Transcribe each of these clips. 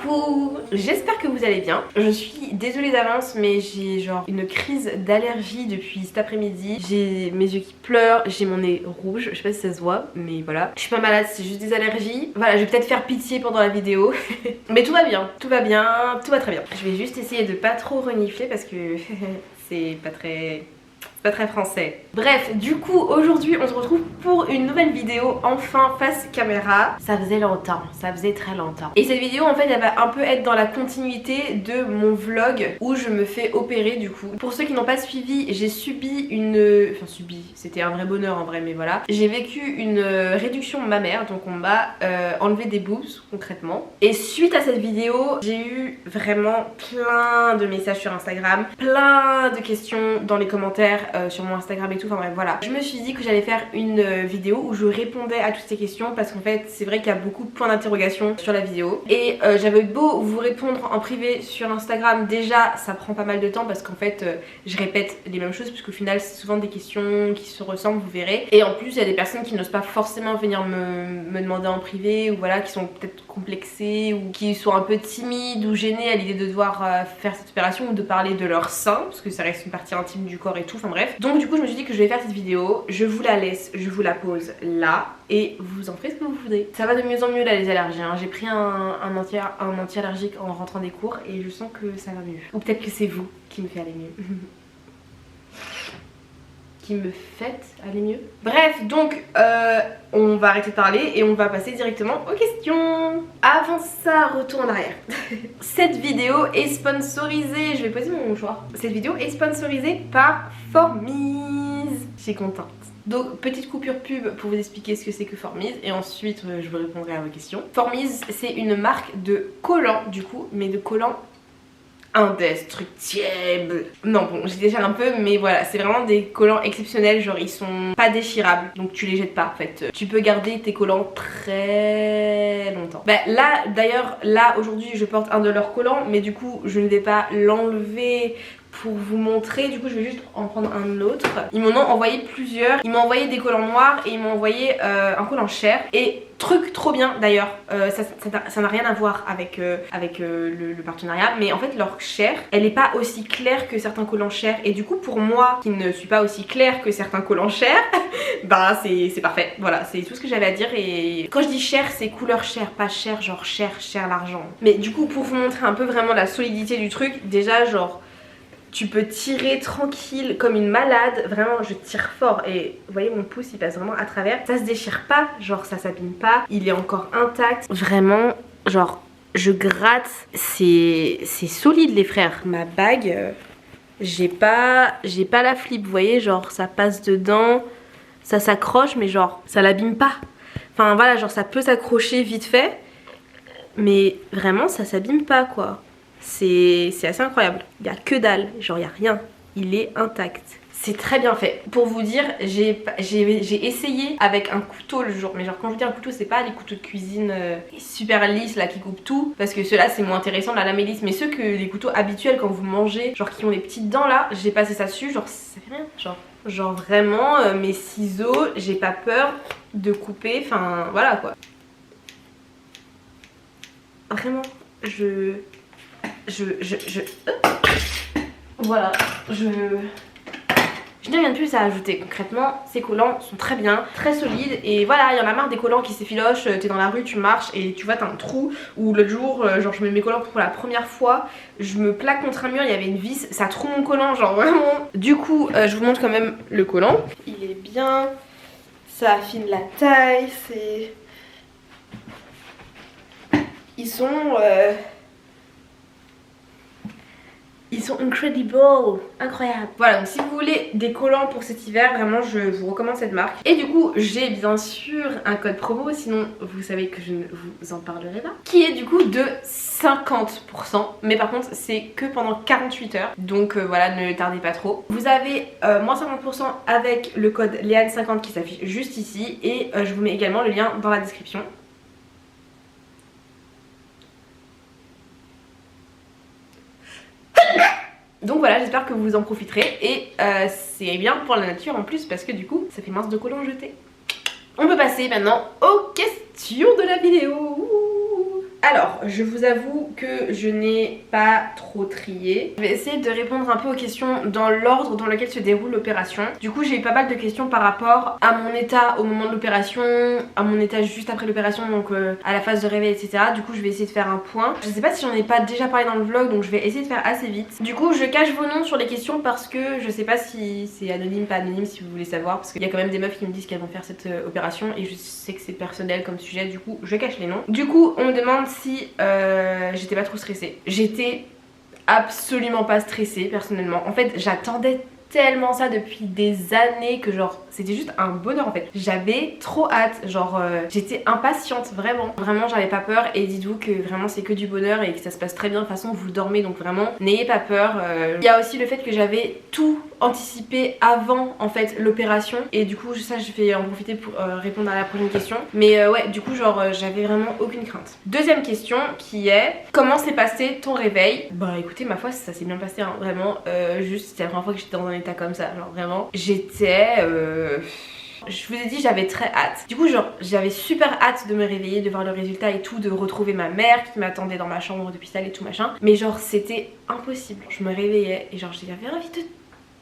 Coucou, j'espère que vous allez bien. Je suis désolée d'avance mais j'ai genre une crise d'allergie depuis cet après-midi. J'ai mes yeux qui pleurent, j'ai mon nez rouge, je sais pas si ça se voit mais voilà. Je suis pas malade, c'est juste des allergies. Voilà, je vais peut-être faire pitié pendant la vidéo. Mais tout va bien, tout va bien, tout va très bien. Je vais juste essayer de pas trop renifler parce que c'est pas très français. Bref, du coup aujourd'hui on se retrouve pour une nouvelle vidéo enfin face caméra. Ça faisait longtemps, ça faisait très longtemps. Et cette vidéo en fait elle va un peu être dans la continuité de mon vlog où je me fais opérer du coup. Pour ceux qui n'ont pas suivi, j'ai subi une... Enfin c'était un vrai bonheur en vrai mais voilà. J'ai vécu une réduction mammaire, donc on m'a enlevé des boobs concrètement. Et suite à cette vidéo, j'ai eu vraiment plein de messages sur Instagram, plein de questions dans les commentaires sur mon Instagram et tout, enfin bref voilà. Je me suis dit que j'allais faire une vidéo où je répondais à toutes ces questions parce qu'en fait c'est vrai qu'il y a beaucoup de points d'interrogation sur la vidéo. Et j'avais beau vous répondre en privé sur Instagram, déjà ça prend pas mal de temps parce qu'en fait je répète les mêmes choses puisqu'au final c'est souvent des questions qui se ressemblent, vous verrez. Et en plus il y a des personnes qui n'osent pas forcément venir me demander en privé ou voilà, qui sont peut-être complexées ou qui sont un peu timides ou gênées à l'idée de devoir faire cette opération ou de parler de leur sein parce que ça reste une partie intime du corps et tout, enfin bref. Donc du coup je me suis dit que je vais faire cette vidéo, je vous la laisse, je vous la pose là et vous en ferez ce que vous voudrez. Ça va de mieux en mieux là les allergies, hein. J'ai pris un anti-allergique en rentrant des cours et je sens que ça va mieux. Ou peut-être que c'est vous qui me fait aller mieux. Qui me faites aller mieux. Bref, donc on va arrêter de parler et on va passer directement aux questions. Avant ça, retour en arrière. Cette vidéo est sponsorisée, je vais poser mon mouchoir. Cette vidéo est sponsorisée par Formise. Je suis contente. Donc petite coupure pub pour vous expliquer ce que c'est que Formise et ensuite je vous répondrai à vos questions. Formise c'est une marque de collants du coup, mais de collants indestructible. Non bon j'exagère un peu mais voilà, c'est vraiment des collants exceptionnels, genre ils sont pas déchirables donc tu les jettes pas en fait. Tu peux garder tes collants très longtemps. Bah là d'ailleurs là aujourd'hui je porte un de leurs collants mais du coup je ne vais pas l'enlever pour vous montrer, du coup je vais juste en prendre un autre. Ils m'en ont envoyé plusieurs, ils m'ont envoyé des collants noirs et ils m'ont envoyé un collant chair. Et truc trop bien d'ailleurs, ça n'a rien à voir avec, le partenariat, mais en fait leur chair, elle est pas aussi claire que certains collants chair. Et du coup pour moi qui ne suis pas aussi claire que certains collants chair, bah c'est parfait, voilà c'est tout ce que j'avais à dire. Et quand je dis chair c'est couleur chair, pas chair genre chair l'argent. Mais du coup pour vous montrer un peu vraiment la solidité du truc, déjà genre tu peux tirer tranquille comme une malade, vraiment je tire fort et vous voyez mon pouce il passe vraiment à travers, ça se déchire pas, genre ça s'abîme pas, il est encore intact, vraiment genre je gratte, c'est solide les frères. Ma bague, j'ai pas la flip, vous voyez genre ça passe dedans, ça s'accroche mais genre ça l'abîme pas, enfin voilà genre ça peut s'accrocher vite fait mais vraiment ça s'abîme pas quoi. C'est assez incroyable, il n'y a que dalle, genre il n'y a rien, il est intact. C'est très bien fait. Pour vous dire, j'ai essayé avec un couteau le jour, mais genre quand je dis un couteau c'est pas les couteaux de cuisine super lisses là qui coupent tout, parce que ceux-là c'est moins intéressant, la lame est lisse, mais ceux que les couteaux habituels quand vous mangez, genre qui ont les petites dents là, j'ai passé ça dessus, genre ça fait rien, genre vraiment mes ciseaux, j'ai pas peur de couper, enfin voilà quoi. Vraiment, voilà, je n'ai rien de plus à ajouter. Concrètement, ces collants sont très bien, très solides. Et voilà, il y en a marre des collants qui s'effilochent. T'es dans la rue, tu marches et tu vois, t'as un trou. Ou l'autre jour, genre je mets mes collants pour la première fois, je me plaque contre un mur, il y avait une vis, ça trouve mon collant, genre vraiment. Du coup, je vous montre quand même le collant. Il est bien, ça affine la taille, c'est... Ils sont incredible, incroyable. Voilà, donc si vous voulez des collants pour cet hiver, vraiment je vous recommande cette marque. Et du coup j'ai bien sûr un code promo, sinon vous savez que je ne vous en parlerai pas, qui est du coup de 50%, mais par contre c'est que pendant 48 heures, donc voilà, ne tardez pas trop. Vous avez moins 50% avec le code Léane50 qui s'affiche juste ici, et je vous mets également le lien dans la description. Donc voilà, j'espère que vous en profiterez et c'est bien pour la nature en plus parce que du coup ça fait mince de collants jetés. On peut passer maintenant aux questions de la vidéo. Alors, je vous avoue que je n'ai pas trop trié. Je vais essayer de répondre un peu aux questions dans l'ordre dans lequel se déroule l'opération. Du coup j'ai eu pas mal de questions par rapport à mon état au moment de l'opération, à mon état juste après l'opération, donc à la phase de réveil, etc. Du coup je vais essayer de faire un point. Je sais pas si j'en ai pas déjà parlé dans le vlog, donc je vais essayer de faire assez vite. Du coup je cache vos noms sur les questions parce que je sais pas si c'est anonyme, pas anonyme, si vous voulez savoir, parce qu'il y a quand même des meufs qui me disent qu'elles vont faire cette opération et je sais que c'est personnel comme sujet, du coup je cache les noms. Du coup on me demande si j'étais pas trop stressée. J'étais absolument pas stressée personnellement. En fait j'attendais tellement ça depuis des années que genre c'était juste un bonheur en fait. J'avais trop hâte, genre j'étais impatiente vraiment. Vraiment j'avais pas peur et dites-vous que vraiment c'est que du bonheur et que ça se passe très bien. De toute façon vous dormez donc vraiment n'ayez pas peur. Il y a aussi le fait que j'avais tout anticipé avant en fait l'opération et du coup ça je vais en profiter pour répondre à la prochaine question. Mais ouais du coup genre j'avais vraiment aucune crainte. Deuxième question qui est comment s'est passé ton réveil? Bah écoutez ma foi ça s'est bien passé hein, vraiment juste c'était la première fois que j'étais dans un état comme ça, genre vraiment j'étais je vous ai dit j'avais très hâte. Du coup genre j'avais super hâte de me réveiller, de voir le résultat et tout, de retrouver ma mère qui m'attendait dans ma chambre d'hôpital et tout machin. Mais genre c'était impossible. Je me réveillais et genre j'avais envie de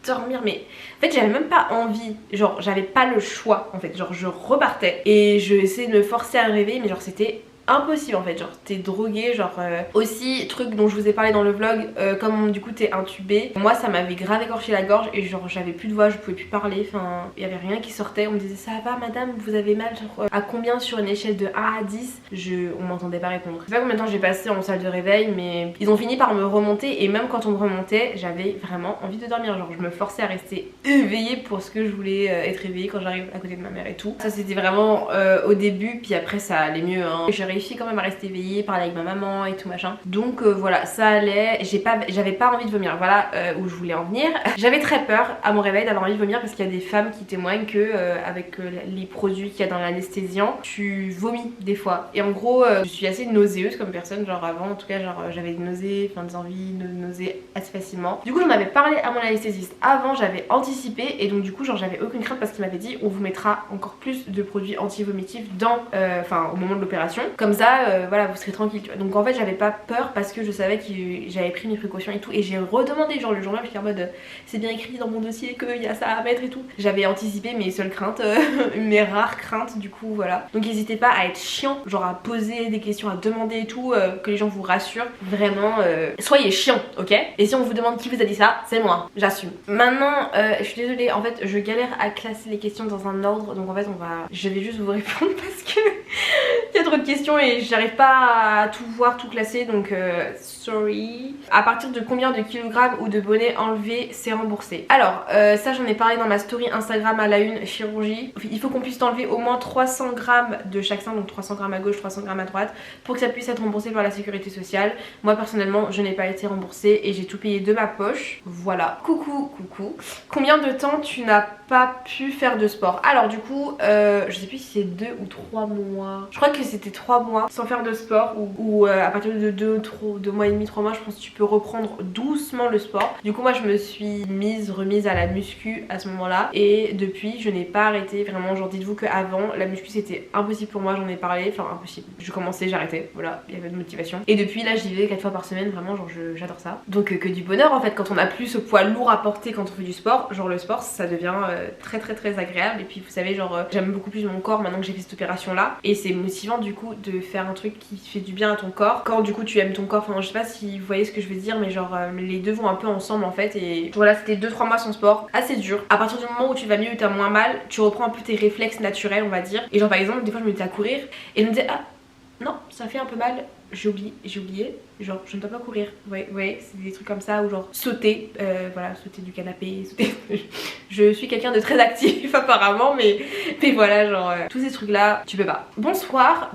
dormir mais en fait j'avais même pas envie, genre j'avais pas le choix en fait, genre je repartais et je essayais de me forcer à me réveiller mais genre c'était impossible en fait, genre t'es drogué, genre aussi truc dont je vous ai parlé dans le vlog, comme du coup t'es intubé, moi ça m'avait grave écorché la gorge et genre j'avais plus de voix, je pouvais plus parler, enfin il y avait rien qui sortait, on me disait ça va madame vous avez mal, genre à combien sur une échelle de 1 à 10, on m'entendait pas répondre. Je sais pas combien de temps j'ai passé en salle de réveil mais ils ont fini par me remonter et même quand on me remontait j'avais vraiment envie de dormir, genre je me forçais à rester éveillée pour ce que je voulais être éveillée quand j'arrive à côté de ma mère et tout. Ça c'était vraiment au début puis après ça allait mieux hein. J'ai réussi quand même à rester éveillée, parler avec ma maman et tout machin. Donc voilà, ça allait. J'avais pas envie de vomir, voilà où je voulais en venir. J'avais très peur à mon réveil d'avoir envie de vomir parce qu'il y a des femmes qui témoignent que avec les produits qu'il y a dans l'anesthésiant, tu vomis des fois. Et en gros, je suis assez nauséeuse comme personne, genre avant en tout cas, genre j'avais des nausées, enfin des envies de nausées assez facilement. Du coup, j'en avais parlé à mon anesthésiste avant, j'avais anticipé et donc du coup, genre j'avais aucune crainte parce qu'il m'avait dit on vous mettra encore plus de produits anti-vomitifs dans, enfin au moment de l'opération. Comme ça, voilà, vous serez tranquille. Tu vois. Donc en fait, j'avais pas peur parce que je savais que j'avais pris mes précautions et tout. Et j'ai redemandé, genre le jour même, j'étais en mode c'est bien écrit dans mon dossier qu'il y a ça à mettre et tout. J'avais anticipé mes seules craintes, mes rares craintes, du coup, voilà. Donc n'hésitez pas à être chiant, genre à poser des questions, à demander et tout, que les gens vous rassurent. Vraiment, soyez chiant, ok? Et si on vous demande qui vous a dit ça, c'est moi, j'assume. Maintenant, je suis désolée, en fait, je galère à classer les questions dans un ordre. Donc en fait, je vais juste vous répondre parce que il y a trop de questions et j'arrive pas à tout voir, tout classer, donc sorry. À partir de combien de kilogrammes ou de bonnets enlevés c'est remboursé? Alors ça j'en ai parlé dans ma story Instagram à la une chirurgie. Il faut qu'on puisse enlever au moins 300 grammes de chaque sein, donc 300 grammes à gauche, 300 grammes à droite, pour que ça puisse être remboursé par la sécurité sociale. Moi personnellement je n'ai pas été remboursée et j'ai tout payé de ma poche. Voilà. Coucou. Combien de temps tu n'as pas pu faire de sport? Alors du coup je sais plus si c'est 2 ou 3 mois. Je crois que c'était 3 mois sans faire de sport ou à partir de 2 mois et demi, 3 mois je pense que tu peux reprendre doucement le sport. Du coup moi je me suis remise à la muscu à ce moment là et depuis je n'ai pas arrêté vraiment, genre dites-vous qu'avant la muscu c'était impossible pour moi, j'en ai parlé, enfin impossible, je commençais, j'arrêtais, voilà, il y avait de motivation et depuis là j'y vais 4 fois par semaine, vraiment genre j'adore ça. Donc que du bonheur en fait quand on a plus ce poids lourd à porter quand on fait du sport, genre le sport ça devient très agréable et puis vous savez genre j'aime beaucoup plus mon corps maintenant que j'ai fait cette opération là et c'est motivant du coup de faire un truc qui fait du bien à ton corps quand du coup tu aimes ton corps, enfin je sais pas si vous voyez ce que je veux dire mais genre les deux vont un peu ensemble en fait et voilà c'était 2-3 mois sans sport, assez dur. À partir du moment où tu vas mieux, où t'as moins mal, tu reprends un peu tes réflexes naturels on va dire et genre par exemple des fois je me mettais à courir et je me disais ah non ça fait un peu mal, j'ai oublié, genre je ne dois pas courir, ouais c'est des trucs comme ça ou genre sauter, voilà sauter du canapé, sauter... je suis quelqu'un de très actif apparemment mais voilà genre tous ces trucs là tu peux pas. Bonsoir.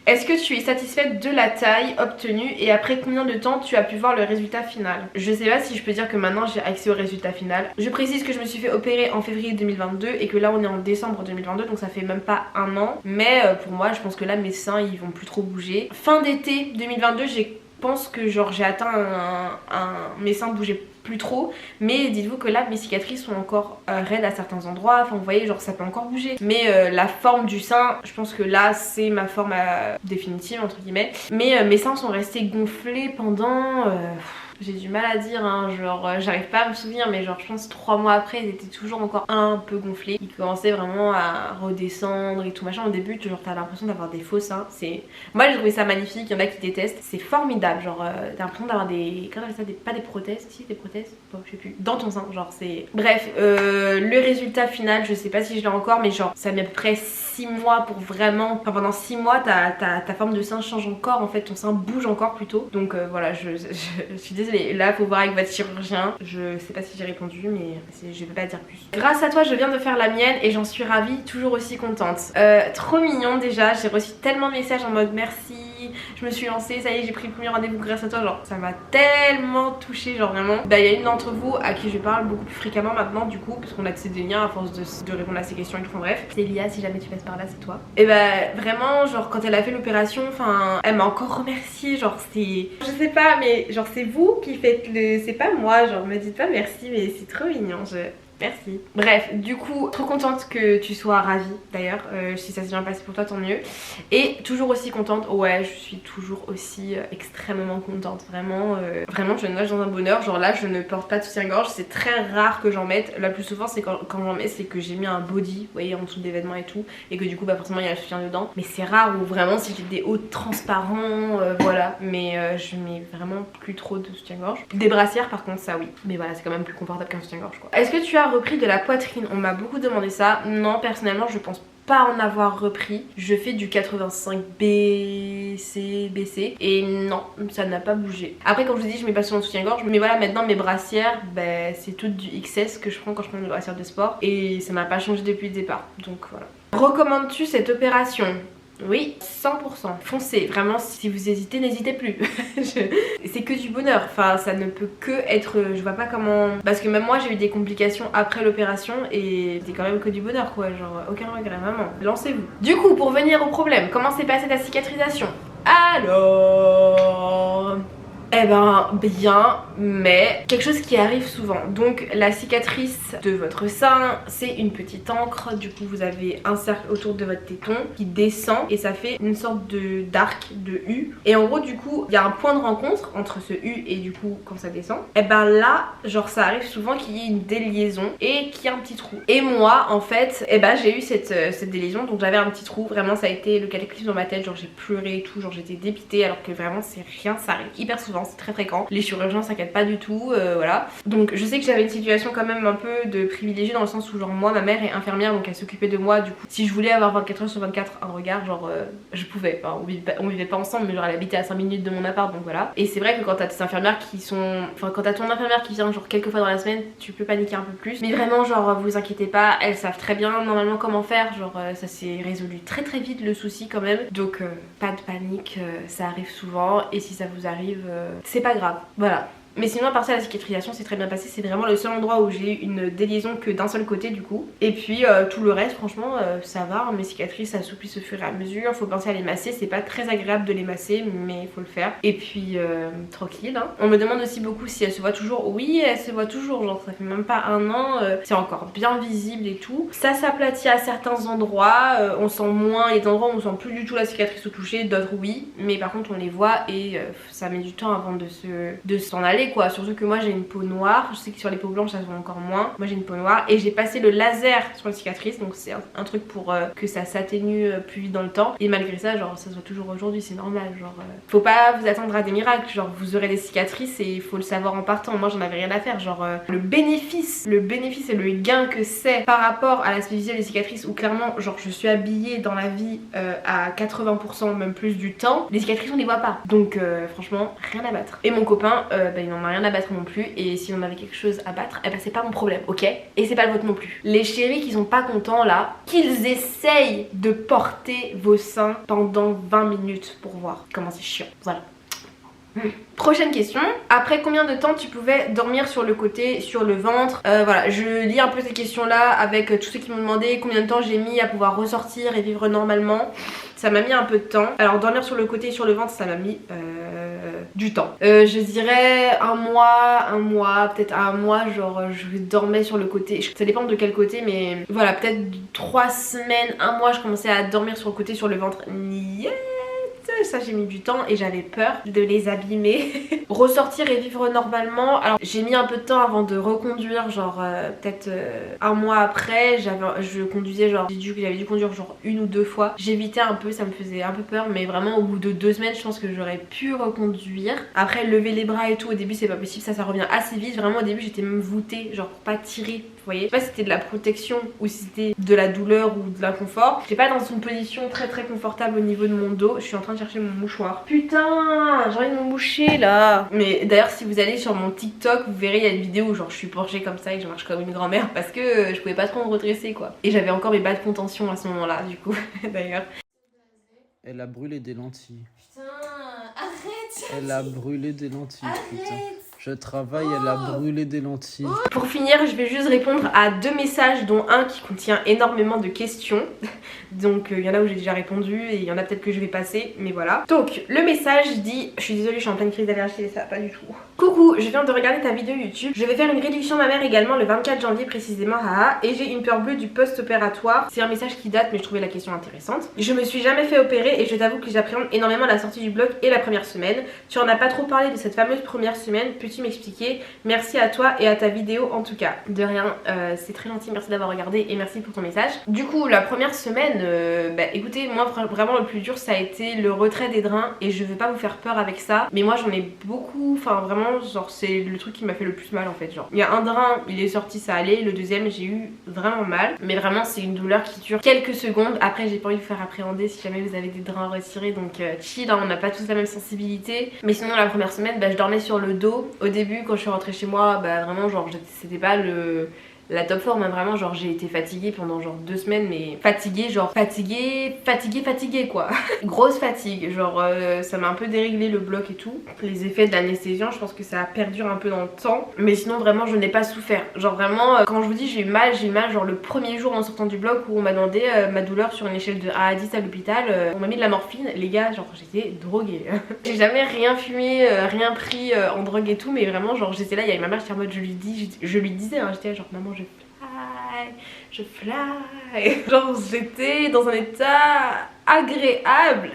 Est-ce que tu es satisfaite de la taille obtenue et après combien de temps tu as pu voir le résultat final? Je sais pas si je peux dire que maintenant j'ai accès au résultat final. Je précise que je me suis fait opérer en février 2022 et que là on est en décembre 2022 donc ça fait même pas un an. Mais pour moi je pense que là mes seins ils vont plus trop bouger. Fin d'été 2022 je pense que genre j'ai atteint mes seins bougeaient plus trop, mais dites-vous que là mes cicatrices sont encore raides à certains endroits, enfin vous voyez genre ça peut encore bouger, mais la forme du sein, je pense que là c'est ma forme définitive entre guillemets, mais mes seins sont restés gonflés pendant... j'ai du mal à dire hein, genre j'arrive pas à me souvenir, mais genre je pense 3 mois après ils étaient toujours encore un peu gonflés, ils commençaient vraiment à redescendre et tout machin. Au début genre t'as l'impression d'avoir des faux seins, moi j'ai trouvé ça magnifique, il y en a qui détestent, c'est formidable, genre t'as l'impression d'avoir des... Comment on appelle ça, pas des prothèses, si des prothèses, bon, je sais plus, dans ton sein, genre c'est... Bref, le résultat final je sais pas si je l'ai encore, mais genre ça met à peu près 6 mois pour vraiment... Enfin pendant 6 mois ta forme de sein change encore en fait, ton sein bouge encore plutôt, donc voilà je suis désolée. Là faut voir avec votre chirurgien, je sais pas si j'ai répondu mais je peux pas dire plus. Grâce à toi je viens de faire la mienne et j'en suis ravie, toujours aussi contente. Trop mignon déjà, j'ai reçu tellement de messages en mode merci, je me suis lancée, ça y est j'ai pris le premier rendez-vous grâce à toi, genre ça m'a tellement touchée, genre vraiment. Bah il y a une d'entre vous à qui je parle beaucoup plus fréquemment maintenant du coup, parce qu'on a tissé des liens à force de répondre à ces questions et tout, enfin bref. C'est Lia, si jamais tu passes par là c'est toi. Et bah vraiment genre quand elle a fait l'opération, enfin elle m'a encore remercié, genre c'est... Je sais pas mais genre c'est vous qui faites le... C'est pas moi, genre me dites pas merci mais c'est trop mignon, merci. Bref, du coup, trop contente que tu sois ravie d'ailleurs, si ça s'est bien passé pour toi tant mieux. Et toujours aussi contente, ouais je suis toujours aussi extrêmement contente, vraiment, vraiment je nage dans un bonheur. Genre là je ne porte pas de soutien-gorge, c'est très rare que j'en mette, la plus souvent c'est quand j'en mets c'est que j'ai mis un body, vous voyez en dessous des vêtements et tout, et que du coup bah forcément il y a le soutien dedans. Mais c'est rare où vraiment si j'ai des hauts transparents, voilà, mais je mets vraiment plus trop de soutien-gorge. Des brassières par contre ça oui, mais voilà c'est quand même plus confortable qu'un soutien-gorge quoi. Est-ce que tu as repris de la poitrine? On m'a beaucoup demandé ça. Non personnellement je pense pas en avoir repris. Je fais du 85 BC, BC et non ça n'a pas bougé. Après comme je vous dis je mets pas souvent de soutien-gorge, mais voilà maintenant mes brassières bah, c'est toutes du XS que je prends quand je prends mes brassières de sport et ça m'a pas changé depuis le départ, donc voilà. Recommandes-tu cette opération? Oui, 100%. Foncez, vraiment si vous hésitez, n'hésitez plus. C'est que du bonheur, enfin ça ne peut que être... Je vois pas comment... Parce que même moi j'ai eu des complications après l'opération et c'est quand même que du bonheur quoi, genre aucun regret, vraiment. Lancez-vous. Du coup, pour venir au problème, comment s'est passée ta cicatrisation? Alors... Eh ben bien, mais quelque chose qui arrive souvent. Donc la cicatrice de votre sein, c'est une petite encre. Du coup vous avez un cercle autour de votre téton qui descend et ça fait une sorte d'arc, de U. Et en gros du coup il y a un point de rencontre entre ce U et du coup quand ça descend, et ben là genre ça arrive souvent qu'il y ait une déliaison et qu'il y a un petit trou. Et moi en fait, eh ben j'ai eu cette déliaison, donc j'avais un petit trou. Vraiment ça a été le cataclysme dans ma tête, genre j'ai pleuré et tout, genre j'étais dépitée alors que vraiment c'est rien, ça arrive hyper souvent. C'est très fréquent, les chirurgiens s'inquiètent pas du tout, voilà. Donc je sais que j'avais une situation quand même un peu de privilégiée dans le sens où genre moi ma mère est infirmière donc elle s'occupait de moi, du coup si je voulais avoir 24 heures sur 24 un regard genre je pouvais, enfin, on vivait pas ensemble mais genre elle habitait à 5 minutes de mon appart donc voilà. Et c'est vrai que quand t'as tes infirmières qui sont, enfin quand t'as ton infirmière qui vient genre quelques fois dans la semaine tu peux paniquer un peu plus, mais vraiment genre vous inquiétez pas, elles savent très bien normalement comment faire, genre ça s'est résolu très très vite le souci quand même, donc pas de panique, ça arrive souvent et si ça vous arrive c'est pas grave, voilà. Mais sinon à part ça la cicatrisation s'est très bien passée, c'est vraiment le seul endroit où j'ai eu une déliaison que d'un seul côté du coup. Et puis tout le reste franchement ça va, mes cicatrices s'assouplissent au fur et à mesure, faut penser à les masser, c'est pas très agréable de les masser mais il faut le faire. Et puis tranquille hein. On me demande aussi beaucoup si elle se voit toujours, oui elle se voit toujours, genre ça fait même pas un an, c'est encore bien visible et tout. Ça s'aplatit à certains endroits, on sent moins, il y a des endroits où on sent plus du tout la cicatrice au toucher, d'autres oui, mais par contre on les voit et ça met du temps avant de s'en aller quoi, surtout que moi j'ai une peau noire, je sais que sur les peaux blanches ça se voit encore moins, moi j'ai une peau noire et j'ai passé le laser sur la cicatrice donc c'est un truc pour que ça s'atténue plus vite dans le temps et malgré ça genre ça se voit toujours aujourd'hui, c'est normal, genre faut pas vous attendre à des miracles, genre vous aurez des cicatrices et il faut le savoir en partant, moi j'en avais rien à faire, genre le bénéfice et le gain que c'est par rapport à l'aspect visuel des cicatrices où clairement genre je suis habillée dans la vie à 80% même plus du temps, les cicatrices on les voit pas, donc franchement rien à battre. Et mon copain il n'en a rien à battre non plus et si on avait quelque chose à battre, eh ben c'est pas mon problème, ok? Et c'est pas le vôtre non plus. Les chéris qui sont pas contents là, qu'ils essayent de porter vos seins pendant 20 minutes pour voir comment c'est chiant, voilà. Prochaine question, après combien de temps tu pouvais dormir sur le côté, sur le ventre? Voilà, je lis un peu ces questions là avec tous ceux qui m'ont demandé combien de temps j'ai mis à pouvoir ressortir et vivre normalement. Ça m'a mis un peu de temps. Alors dormir sur le côté et sur le ventre ça m'a mis du temps. Je dirais un mois, peut-être un mois, genre je dormais sur le côté, ça dépend de quel côté, mais voilà, peut-être 3 semaines, un mois, je commençais à dormir sur le côté, sur le ventre. Yes, ça j'ai mis du temps et j'avais peur de les abîmer. Ressortir et vivre normalement. Alors j'ai mis un peu de temps avant de reconduire, genre peut-être un mois après. Je conduisais genre, j'avais dû conduire genre 1 ou 2 fois. J'évitais un peu, ça me faisait un peu peur, mais vraiment au bout de 2 semaines je pense que j'aurais pu reconduire. Après lever les bras et tout, au début c'est pas possible, ça revient assez vite. Vraiment au début j'étais même voûtée, genre pour pas tirer. Vous voyez, je sais pas si c'était de la protection ou si c'était de la douleur ou de l'inconfort. J'étais pas dans une position très confortable au niveau de mon dos. Je suis en train de chercher mon mouchoir. Putain, j'ai envie de me moucher là. Mais d'ailleurs si vous allez sur mon TikTok, vous verrez il y a une vidéo où genre je suis penchée comme ça et je marche comme une grand-mère parce que je pouvais pas trop me redresser quoi. Et j'avais encore mes bas de contention à ce moment-là du coup d'ailleurs. Elle a brûlé des lentilles. Putain, arrête. Elle a brûlé des lentilles. Putain. Je travaille, elle a brûlé des lentilles. Pour finir, je vais juste répondre à 2 messages, dont un qui contient énormément de questions. Donc il y en a où j'ai déjà répondu et il y en a peut-être que je vais passer, mais voilà. Donc le message dit, je suis désolée, je suis en pleine crise d'allergie et ça va pas du tout. Coucou, je viens de regarder ta vidéo YouTube. Je vais faire une réduction mammaire également le 24 janvier précisément, haha, et j'ai une peur bleue du post-opératoire. C'est un message qui date mais je trouvais la question intéressante. Je me suis jamais fait opérer et je t'avoue que j'appréhende énormément la sortie du bloc et la première semaine. Tu en as pas trop parlé de cette fameuse première semaine, peux-tu m'expliquer? Merci à toi et à ta vidéo en tout cas. De rien, c'est très gentil, merci d'avoir regardé et merci pour ton message. Du coup la première semaine, bah écoutez, moi vraiment le plus dur ça a été le retrait des drains et je veux pas vous faire peur avec ça, mais moi j'en ai beaucoup, enfin vraiment genre c'est le truc qui m'a fait le plus mal en fait. Genre il y a un drain, il est sorti, ça allait, le deuxième j'ai eu vraiment mal, mais vraiment c'est une douleur qui dure quelques secondes. Après j'ai pas envie de vous faire appréhender si jamais vous avez des drains retirés, donc chill, hein, on n'a pas tous la même sensibilité. Mais sinon la première semaine bah, je dormais sur le dos. Au début quand je suis rentrée chez moi, bah vraiment genre c'était pas la top forme, hein, vraiment genre j'ai été fatiguée pendant genre 2 semaines, mais fatiguée genre fatiguée quoi. Grosse fatigue, genre ça m'a un peu déréglé le bloc et tout. Les effets de l'anesthésiant je pense que ça perdure un peu dans le temps, mais sinon vraiment je n'ai pas souffert. Genre vraiment quand je vous dis j'ai eu mal genre le premier jour en sortant du bloc où on m'a demandé ma douleur sur une échelle de 1 à 10 à l'hôpital, on m'a mis de la morphine, les gars genre j'étais droguée. J'ai jamais rien fumé, rien pris en drogue et tout, mais vraiment genre j'étais là, il y avait ma mère qui était en mode je lui disais hein, j'étais là genre maman je fly. Genre j'étais dans un état agréable.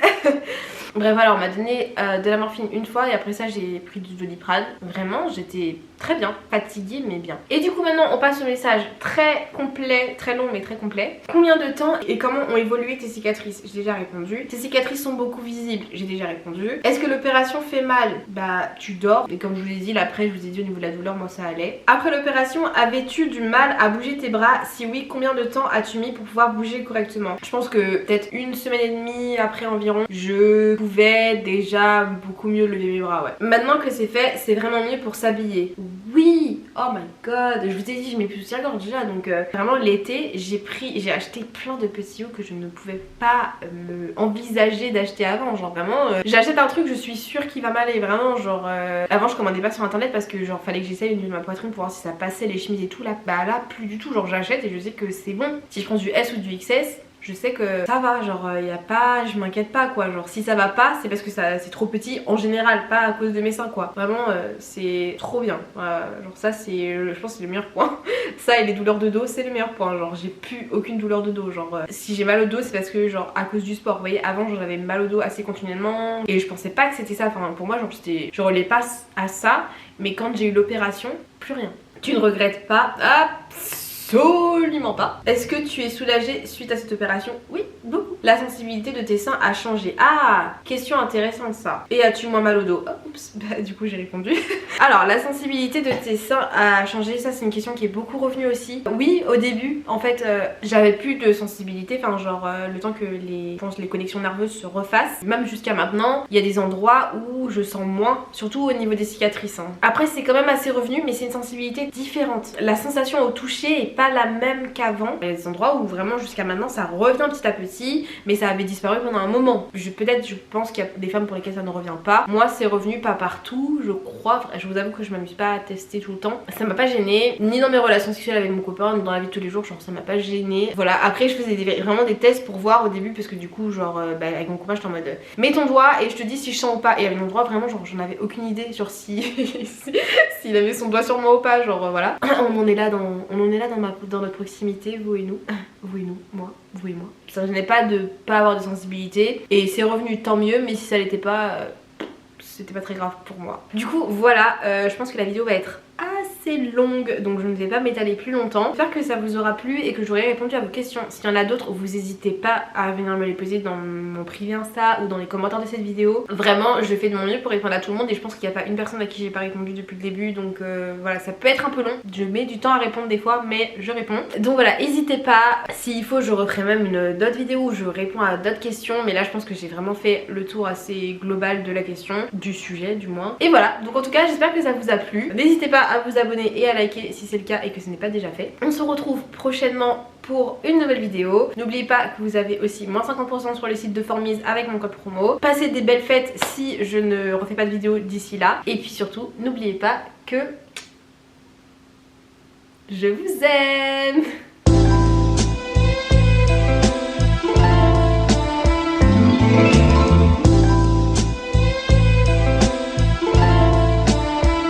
Bref voilà, on m'a donné de la morphine une fois et après ça j'ai pris du Doliprane. Vraiment j'étais très bien, fatiguée mais bien. Et du coup maintenant on passe au message très complet, très long mais très complet. Combien de temps et comment ont évolué tes cicatrices? J'ai déjà répondu. Tes cicatrices sont beaucoup visibles, j'ai déjà répondu. Est-ce que l'opération fait mal? Bah tu dors. Et comme je vous l'ai dit, l'après je vous ai dit au niveau de la douleur, moi ça allait. Après l'opération, avais-tu du mal à bouger tes bras? Si oui, combien de temps as-tu mis pour pouvoir bouger correctement? Je pense que peut-être 1 semaine et demie après environ, je pouvais déjà beaucoup mieux lever mes bras, ouais. Maintenant que c'est fait, c'est vraiment mieux pour s'habiller. Oui, oh my god, je vous ai dit je mets plus de soutien-gorge déjà, donc vraiment l'été j'ai acheté plein de petits hauts que je ne pouvais pas envisager d'acheter avant. Genre vraiment j'achète un truc, je suis sûre qu'il va m'aller, vraiment genre avant je commandais pas sur internet parce que genre fallait que j'essaye une de ma poitrine pour voir si ça passait les chemises et tout. Là bah là plus du tout, genre j'achète et je sais que c'est bon. Si je prends du S ou du XS, je sais que ça va, genre y a pas, je m'inquiète pas quoi, genre si ça va pas c'est parce que c'est trop petit en général, pas à cause de mes seins quoi. Vraiment c'est trop bien, genre ça c'est, je pense c'est le meilleur point. Ça et les douleurs de dos c'est le meilleur point, genre j'ai plus aucune douleur de dos, genre si j'ai mal au dos c'est parce que genre à cause du sport, vous voyez avant j'avais mal au dos assez continuellement et je pensais pas que c'était ça, enfin pour moi genre je relais pas à ça, mais quand j'ai eu l'opération, plus rien. Tu ne regrettes pas? Absolument pas. Est-ce que tu es soulagée suite à cette opération? Oui, beaucoup. La sensibilité de tes seins a changé. Ah, question intéressante ça. Et as-tu moins mal au dos? Oh, oups, bah du coup j'ai répondu. Alors, la sensibilité de tes seins a changé, ça c'est une question qui est beaucoup revenue aussi. Oui, au début, en fait, j'avais plus de sensibilité, enfin genre le temps que les connexions nerveuses se refassent. Même jusqu'à maintenant, il y a des endroits où je sens moins, surtout au niveau des cicatrices. Hein. Après, c'est quand même assez revenu, mais c'est une sensibilité différente. La sensation au toucher est pas la même qu'avant. Il y a des endroits où vraiment jusqu'à maintenant ça revient petit à petit. mais ça avait disparu pendant un moment. Peut-être je pense qu'il y a des femmes pour lesquelles ça ne revient pas. Moi c'est revenu pas partout, je crois. Je vous avoue que je m'amuse pas à tester tout le temps. Ça m'a pas gêné, ni dans mes relations sexuelles avec mon copain, ni dans la vie de tous les jours, genre ça m'a pas gêné. Voilà, après je faisais vraiment des tests pour voir au début, parce que du coup genre avec mon copain j'étais en mode mets ton doigt et je te dis si je sens ou pas. Et avec mon doigt vraiment genre j'en avais aucune idée sur si s'il avait son doigt sur moi ou pas, genre voilà. On en est là dans notre proximité, vous et nous. Vous et nous, moi, vous et moi. Ça ne gênait pas de pas avoir de sensibilité et c'est revenu tant mieux, mais si ça l'était pas, c'était pas très grave pour moi. Du coup voilà, je pense que la vidéo va être assez longue, donc je ne vais pas m'étaler plus longtemps. J'espère que ça vous aura plu et que j'aurai répondu à vos questions. S'il y en a d'autres, vous n'hésitez pas à venir me les poser dans mon privé Insta ou dans les commentaires de cette vidéo. Vraiment, je fais de mon mieux pour répondre à tout le monde et je pense qu'il n'y a pas une personne à qui j'ai pas répondu depuis le début, donc voilà, ça peut être un peu long. Je mets du temps à répondre des fois, mais je réponds. Donc voilà, n'hésitez pas. S'il faut, je referai même d'autres vidéos où je réponds à d'autres questions, mais là je pense que j'ai vraiment fait le tour assez global de la question, du sujet du moins. Et voilà, donc en tout cas j'espère que ça vous a plu. N'hésitez pas à vous abonner et à liker si c'est le cas et que ce n'est pas déjà fait. On se retrouve prochainement pour une nouvelle vidéo. N'oubliez pas que vous avez aussi moins 50% sur le site de Formise avec mon code promo. Passez des belles fêtes si je ne refais pas de vidéo d'ici là. Et puis surtout, n'oubliez pas que je vous aime.